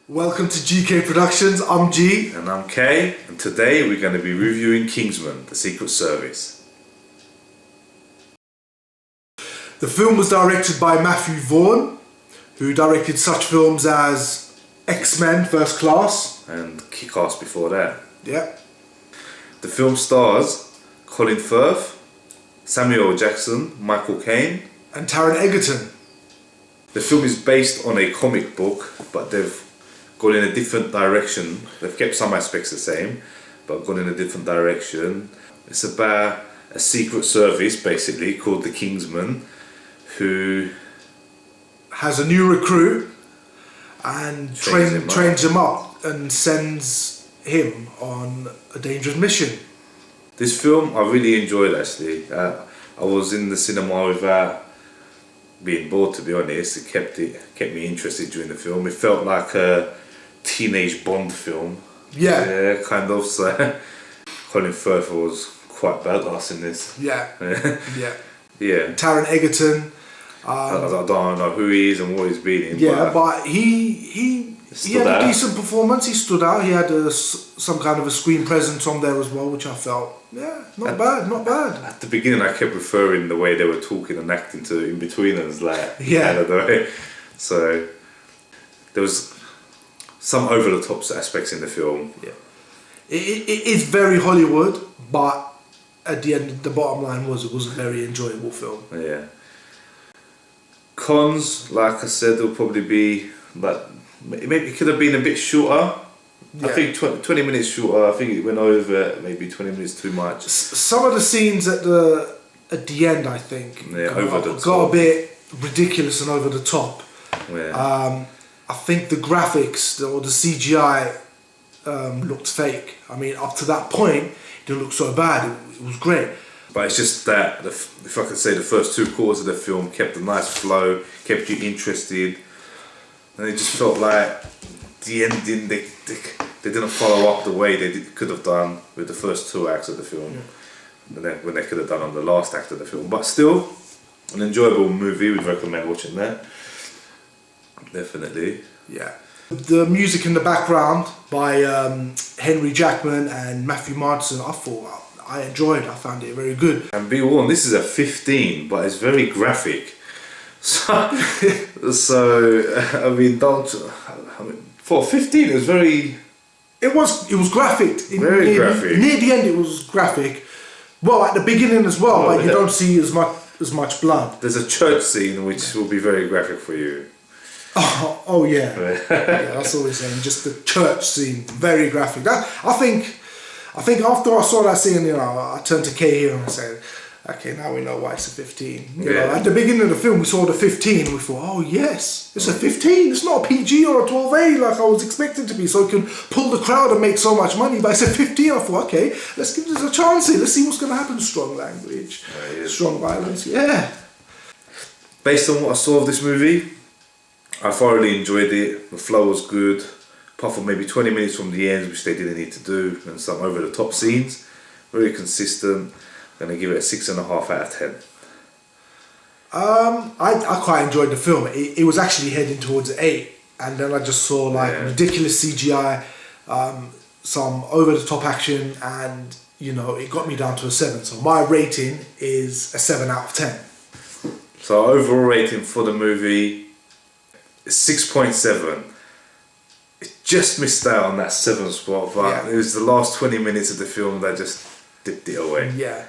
Welcome to GK Productions. I'm G. And I'm K, and today we're going to be reviewing Kingsman, The Secret Service. The film was directed by Matthew Vaughn, who directed such films as X-Men First Class. And Kick-Ass before that. Yeah. The film stars Colin Firth, Samuel L. Jackson, Michael Caine, And Taron Egerton. The film is based on a comic book, but they've gone in a different direction. They've kept some aspects the same, but gone in a different direction. It's about a secret service, basically, called the Kingsman, who Has a new recruit and trains him up and sends him on a dangerous mission. This film I really enjoyed, actually. I was in the cinema without being bored, to be honest. It kept me interested during the film. It felt like a teenage Bond film. Yeah. Kind of. So Colin Firth was quite badass in this. Yeah. Yeah. Taron Egerton. I don't know who he is and what he's been in. Yeah, but he had a decent performance. He stood out. He had some kind of a screen presence on there as well, which I felt, not bad. At the beginning, I kept referring the way they were talking and acting to in-betweeners, like, Yeah. kind of the way. So there was some over-the-top aspects in the film. Yeah, it is very Hollywood, but at the end, the bottom line was it was a very enjoyable film. Yeah. Cons, like I said, will probably be like maybe it could have been a bit shorter. Yeah. I think 20 minutes shorter. I think it went over maybe 20 minutes too much. Some of the scenes at the end, I think, got a bit ridiculous and over the top. Yeah. I think the graphics or the CGI looked fake. I mean, up to that point, it didn't look so bad. It was great. But it's just that, if I could say, the first 2 quarters of the film kept a nice flow, kept you interested, and it just felt like the ending, they didn't follow up the way they could have done with the first 2 acts of the film, when they could have done on the last act of the film. But still, an enjoyable movie. We'd recommend watching that. Definitely. Yeah. The music in the background by Henry Jackman and Matthew Martin, I enjoyed. I found it very good. And be warned, this is a 15, but it's very graphic. So I mean, for 15, it was very. It was graphic. Very graphic. Near the end, it was graphic. Well, at the beginning as well, but you don't see as much blood. There's a church scene which will be very graphic for you. Oh yeah. Yeah, that's all we're saying. Just the church scene, very graphic. I think after I saw that scene, I turned to Kay here and I said, okay, now we know why it's a 15. You know, at the beginning of the film, we saw the 15 and we thought, oh yes, it's a 15. It's not a PG or a 12A like I was expecting to be, so it can pull the crowd and make so much money. But it's a 15. I thought, okay, let's give this a chance here. Let's see what's going to happen. Strong language, strong violence. Yeah. Based on what I saw of this movie, I thoroughly enjoyed it. The flow was good, apart from maybe 20 minutes from the end, which they didn't need to do, and some over-the-top scenes. Very consistent. I'm going to give it a 6.5 out of 10. I quite enjoyed the film. It was actually heading towards 8, and then I just saw ridiculous CGI, some over-the-top action, and it got me down to a 7. So my rating is a 7 out of 10. So overall rating for the movie is 6.7. It just missed out on that 7 spot, but it was the last 20 minutes of the film that just dipped it away. Yeah.